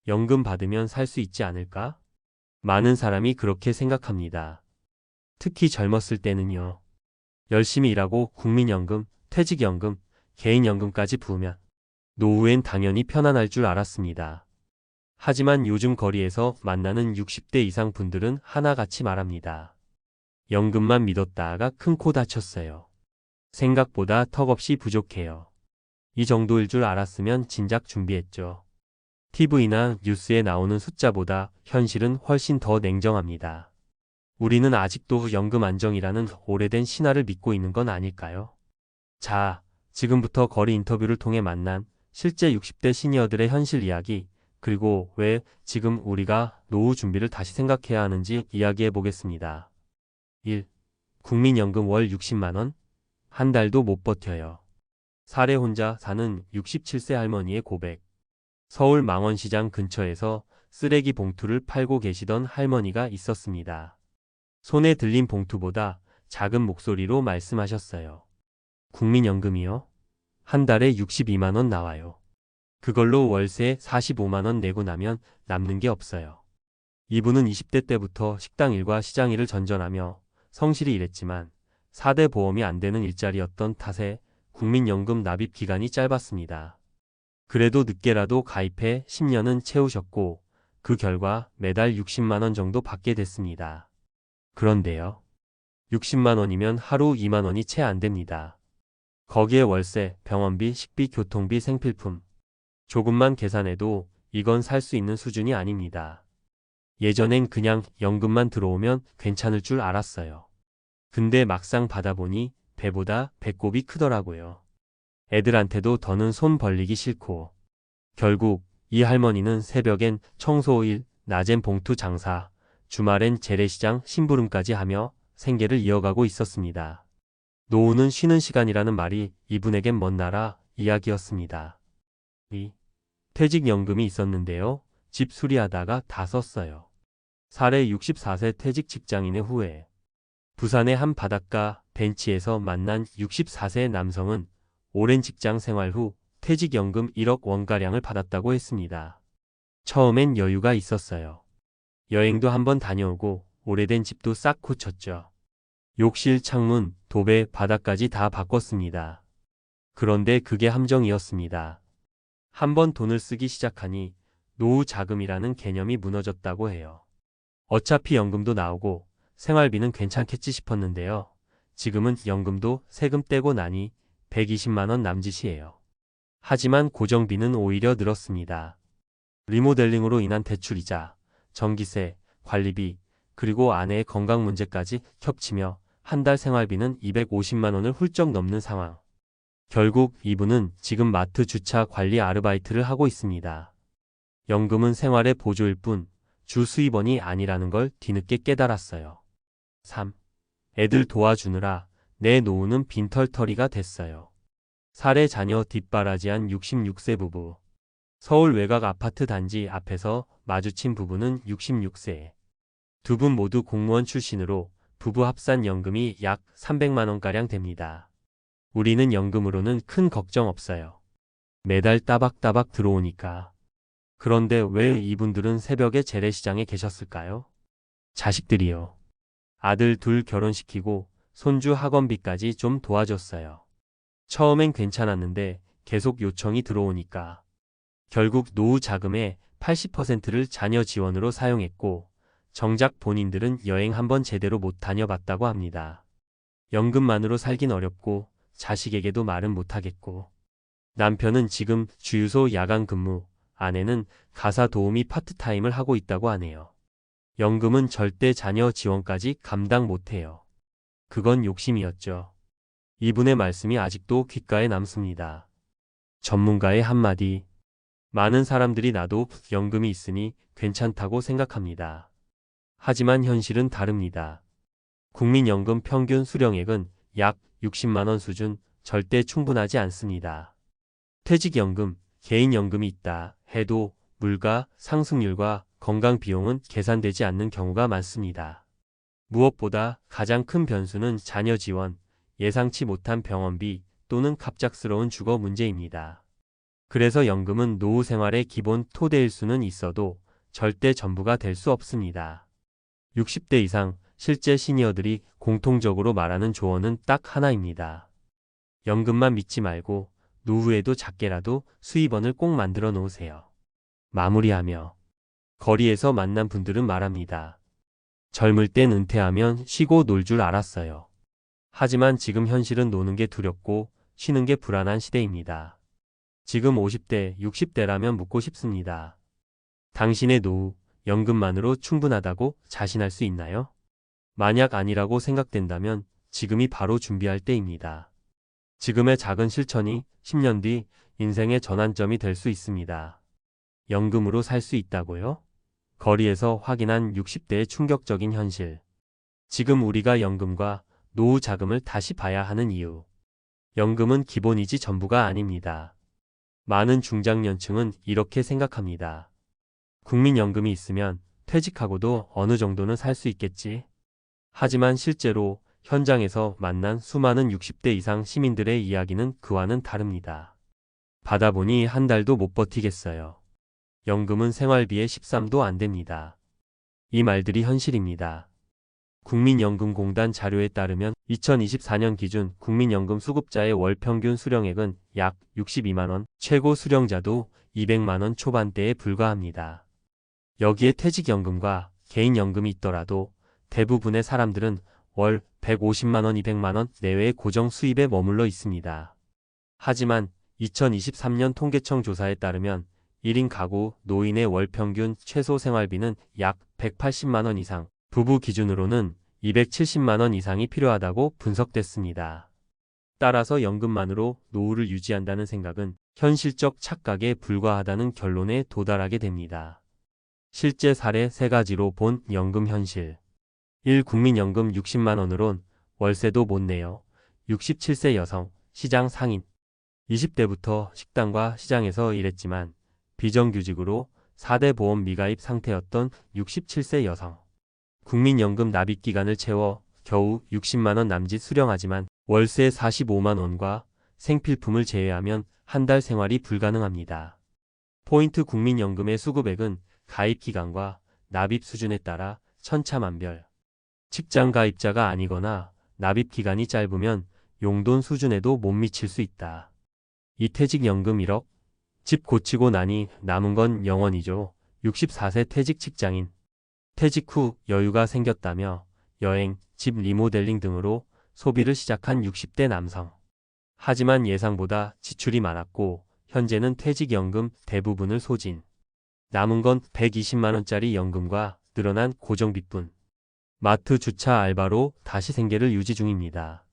연금 받으면 살 수 있지 않을까? 많은 사람이 그렇게 생각합니다. 특히 젊었을 때는요. 열심히 일하고 국민연금, 퇴직연금, 개인연금까지 부으면 노후엔 당연히 편안할 줄 알았습니다. 하지만 요즘 거리에서 만나는 60대 이상 분들은 하나같이 말합니다. 연금만 믿었다가 큰 코 다쳤어요. 생각보다 턱없이 부족해요. 이 정도일 줄 알았으면 진작 준비했죠. TV나 뉴스에 나오는 숫자보다 현실은 훨씬 더 냉정합니다. 우리는 아직도 연금 안정이라는 오래된 신화를 믿고 있는 건 아닐까요? 자, 지금부터 거리 인터뷰를 통해 만난 실제 60대 시니어들의 현실 이야기, 그리고 왜 지금 우리가 노후 준비를 다시 생각해야 하는지 이야기해 보겠습니다. 1. 국민연금 월 60만 원? 한 달도 못 버텨요. 사례 혼자 사는 67세 할머니의 고백. 서울 망원시장 근처에서 쓰레기 봉투를 팔고 계시던 할머니가 있었습니다. 손에 들린 봉투보다 작은 목소리로 말씀하셨어요. 국민연금이요? 한 달에 62만 원 나와요. 그걸로 월세 45만 원 내고 나면 남는 게 없어요. 이분은 20대 때부터 식당 일과 시장 일을 전전하며 성실히 일했지만 4대 보험이 안 되는 일자리였던 탓에 국민연금 납입 기간이 짧았습니다. 그래도 늦게라도 가입해 10년은 채우셨고 그 결과 매달 60만 원 정도 받게 됐습니다. 그런데요. 60만 원이면 하루 2만 원이 채 안 됩니다. 거기에 월세, 병원비, 식비, 교통비, 생필품. 조금만 계산해도 이건 살 수 있는 수준이 아닙니다. 예전엔 그냥 연금만 들어오면 괜찮을 줄 알았어요. 근데 막상 받아보니 배보다 배꼽이 크더라고요. 애들한테도 더는 손 벌리기 싫고. 결국 이 할머니는 새벽엔 청소일, 낮엔 봉투 장사, 주말엔 재래시장 심부름까지 하며 생계를 이어가고 있었습니다. 노후는 쉬는 시간이라는 말이 이분에겐 먼 나라 이야기였습니다. 2. 퇴직연금이 있었는데요. 집 수리하다가 다 썼어요. 사례 64세 퇴직 직장인의 후회. 부산의 한 바닷가 벤치에서 만난 64세 남성은 오랜 직장 생활 후 퇴직연금 1억 원가량을 받았다고 했습니다. 처음엔 여유가 있었어요. 여행도 한번 다녀오고 오래된 집도 싹 고쳤죠. 욕실, 창문, 도배, 바닥까지 다 바꿨습니다. 그런데 그게 함정이었습니다. 한번 돈을 쓰기 시작하니 노후 자금이라는 개념이 무너졌다고 해요. 어차피 연금도 나오고 생활비는 괜찮겠지 싶었는데요. 지금은 연금도 세금 떼고 나니 120만 원 남짓이에요. 하지만 고정비는 오히려 늘었습니다. 리모델링으로 인한 대출이자, 전기세, 관리비, 그리고 아내의 건강 문제까지 겹치며 한 달 생활비는 250만 원을 훌쩍 넘는 상황. 결국 이분은 지금 마트 주차 관리 아르바이트를 하고 있습니다. 연금은 생활의 보조일 뿐 주 수입원이 아니라는 걸 뒤늦게 깨달았어요. 3. 애들 도와주느라 내 노후는 빈털터리가 됐어요. 사례 자녀 뒷바라지한 66세 부부. 서울 외곽 아파트 단지 앞에서 마주친 부부는 66세. 두 분 모두 공무원 출신으로 부부 합산 연금이 약 300만 원가량 됩니다. 우리는 연금으로는 큰 걱정 없어요. 매달 따박따박 들어오니까. 그런데 왜 이분들은 새벽에 재래시장에 계셨을까요? 자식들이요. 아들 둘 결혼시키고 손주 학원비까지 좀 도와줬어요. 처음엔 괜찮았는데 계속 요청이 들어오니까. 결국 노후 자금의 80%를 자녀 지원으로 사용했고 정작 본인들은 여행 한번 제대로 못 다녀봤다고 합니다. 연금만으로 살긴 어렵고 자식에게도 말은 못하겠고 남편은 지금 주유소 야간 근무, 아내는 가사 도우미 파트타임을 하고 있다고 하네요. 연금은 절대 자녀 지원까지 감당 못해요. 그건 욕심이었죠. 이분의 말씀이 아직도 귓가에 남습니다. 전문가의 한마디. 많은 사람들이 나도 연금이 있으니 괜찮다고 생각합니다. 하지만 현실은 다릅니다. 국민연금 평균 수령액은 약 60만 원 수준, 절대 충분하지 않습니다. 퇴직연금, 개인연금이 있다 해도 물가, 상승률과 건강 비용은 계산되지 않는 경우가 많습니다. 무엇보다 가장 큰 변수는 자녀 지원, 예상치 못한 병원비 또는 갑작스러운 주거 문제입니다. 그래서 연금은 노후 생활의 기본 토대일 수는 있어도 절대 전부가 될 수 없습니다. 60대 이상 실제 시니어들이 공통적으로 말하는 조언은 딱 하나입니다. 연금만 믿지 말고 노후에도 작게라도 수입원을 꼭 만들어 놓으세요. 마무리하며 거리에서 만난 분들은 말합니다. 젊을 땐 은퇴하면 쉬고 놀 줄 알았어요. 하지만 지금 현실은 노는 게 두렵고 쉬는 게 불안한 시대입니다. 지금 50대, 60대라면 묻고 싶습니다. 당신의 노후, 연금만으로 충분하다고 자신할 수 있나요? 만약 아니라고 생각된다면 지금이 바로 준비할 때입니다. 지금의 작은 실천이 10년 뒤 인생의 전환점이 될 수 있습니다. 연금으로 살 수 있다고요? 거리에서 확인한 60대의 충격적인 현실. 지금 우리가 연금과 노후 자금을 다시 봐야 하는 이유. 연금은 기본이지 전부가 아닙니다. 많은 중장년층은 이렇게 생각합니다. 국민연금이 있으면 퇴직하고도 어느 정도는 살 수 있겠지. 하지만 실제로 현장에서 만난 수많은 60대 이상 시민들의 이야기는 그와는 다릅니다. 받아보니 한 달도 못 버티겠어요. 연금은 생활비의 13도 안 됩니다. 이 말들이 현실입니다. 국민연금공단 자료에 따르면 2024년 기준 국민연금 수급자의 월 평균 수령액은 약 62만 원, 최고 수령자도 200만 원 초반대에 불과합니다. 여기에 퇴직연금과 개인연금이 있더라도 대부분의 사람들은 월 150만 원, 200만 원 내외의 고정 수입에 머물러 있습니다. 하지만 2023년 통계청 조사에 따르면 1인 가구 노인의 월 평균 최소 생활비는 약 180만 원 이상, 부부 기준으로는 270만 원 이상이 필요하다고 분석됐습니다. 따라서 연금만으로 노후를 유지한다는 생각은 현실적 착각에 불과하다는 결론에 도달하게 됩니다. 실제 사례 3가지로 본 연금 현실. 1. 국민연금 60만 원으론 월세도 못 내요. 67세 여성, 시장 상인. 20대부터 식당과 시장에서 일했지만 비정규직으로 4대 보험 미가입 상태였던 67세 여성. 국민연금 납입기간을 채워 겨우 60만 원 남짓 수령하지만 월세 45만 원과 생필품을 제외하면 한 달 생활이 불가능합니다. 포인트 국민연금의 수급액은 가입 기간과 납입 수준에 따라 천차만별. 직장 가입자가 아니거나 납입 기간이 짧으면 용돈 수준에도 못 미칠 수 있다. 이 퇴직연금 1억. 집 고치고 나니 남은 건 영원이죠. 64세 퇴직 직장인. 퇴직 후 여유가 생겼다며 여행, 집 리모델링 등으로 소비를 시작한 60대 남성. 하지만 예상보다 지출이 많았고 현재는 퇴직연금 대부분을 소진. 남은 건 120만 원짜리 연금과 늘어난 고정비뿐. 마트 주차 알바로 다시 생계를 유지 중입니다.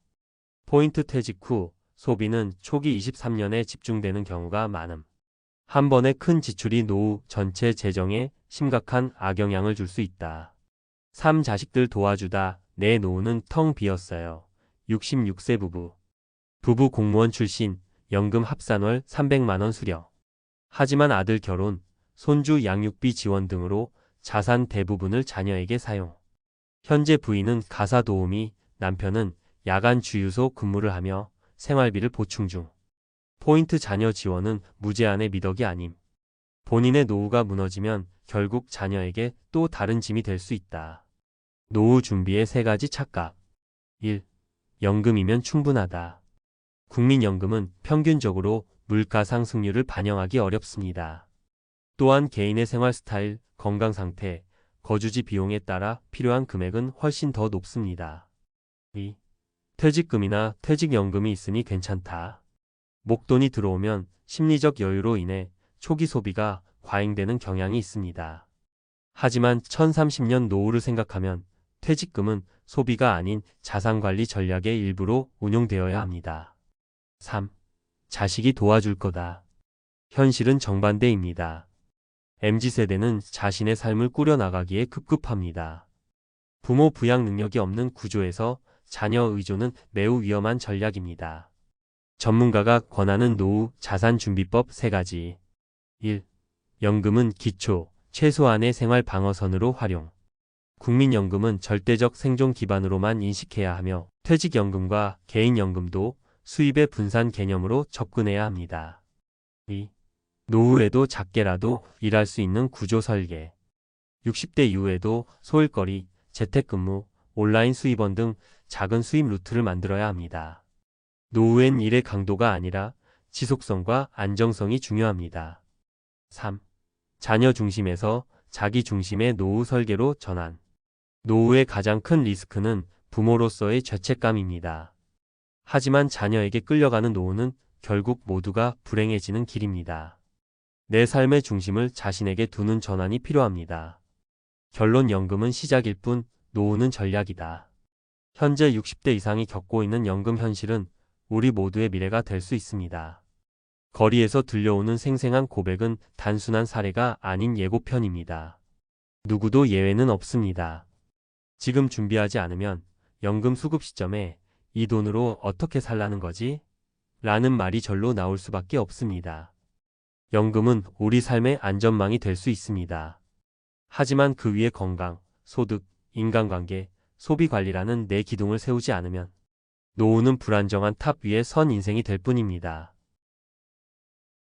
포인트 퇴직 후 소비는 초기 23년에 집중되는 경우가 많음. 한 번에 큰 지출이 노후 전체 재정에 심각한 악영향을 줄 수 있다. 3. 자식들 도와주다 내 노후는 텅 비었어요. 66세 부부. 부부 공무원 출신, 연금 합산월 300만 원 수령. 하지만 아들 결혼, 손주 양육비 지원 등으로 자산 대부분을 자녀에게 사용. 현재 부인은 가사 도우미, 남편은 야간 주유소 근무를 하며 생활비를 보충 중. 포인트 자녀 지원은 무제한의 미덕이 아님. 본인의 노후가 무너지면 결국 자녀에게 또 다른 짐이 될 수 있다. 노후 준비의 3가지 착각. 1. 연금이면 충분하다. 국민연금은 평균적으로 물가 상승률을 반영하기 어렵습니다. 또한 개인의 생활 스타일, 건강 상태, 거주지 비용에 따라 필요한 금액은 훨씬 더 높습니다. 2. 퇴직금이나 퇴직연금이 있으니 괜찮다. 목돈이 들어오면 심리적 여유로 인해 초기 소비가 과잉되는 경향이 있습니다. 하지만 1030년 노후를 생각하면 퇴직금은 소비가 아닌 자산관리 전략의 일부로 운용되어야 합니다. 3. 자식이 도와줄 거다. 현실은 정반대입니다. MZ세대는 자신의 삶을 꾸려나가기에 급급합니다. 부모 부양 능력이 없는 구조에서 자녀 의존은 매우 위험한 전략입니다. 전문가가 권하는 노후 자산 준비법 3가지. 1. 연금은 기초, 최소한의 생활 방어선으로 활용. 국민연금은 절대적 생존 기반으로만 인식해야 하며 퇴직연금과 개인연금도 수입의 분산 개념으로 접근해야 합니다. 2. 노후에도 작게라도 일할 수 있는 구조 설계. 60대 이후에도 소일거리, 재택근무, 온라인 수입원 등 작은 수입 루트를 만들어야 합니다. 노후엔 일의 강도가 아니라 지속성과 안정성이 중요합니다. 3. 자녀 중심에서 자기 중심의 노후 설계로 전환. 노후의 가장 큰 리스크는 부모로서의 죄책감입니다. 하지만 자녀에게 끌려가는 노후는 결국 모두가 불행해지는 길입니다. 내 삶의 중심을 자신에게 두는 전환이 필요합니다. 결론 연금은 시작일 뿐 노후는 전략이다. 현재 60대 이상이 겪고 있는 연금 현실은 우리 모두의 미래가 될 수 있습니다. 거리에서 들려오는 생생한 고백은 단순한 사례가 아닌 예고편입니다. 누구도 예외는 없습니다. 지금 준비하지 않으면 연금 수급 시점에 이 돈으로 어떻게 살라는 거지? 라는 말이 절로 나올 수밖에 없습니다. 연금은 우리 삶의 안전망이 될 수 있습니다. 하지만 그 위에 건강, 소득, 인간관계, 소비 관리라는 내 기둥을 세우지 않으면 노후는 불안정한 탑 위에 선 인생이 될 뿐입니다.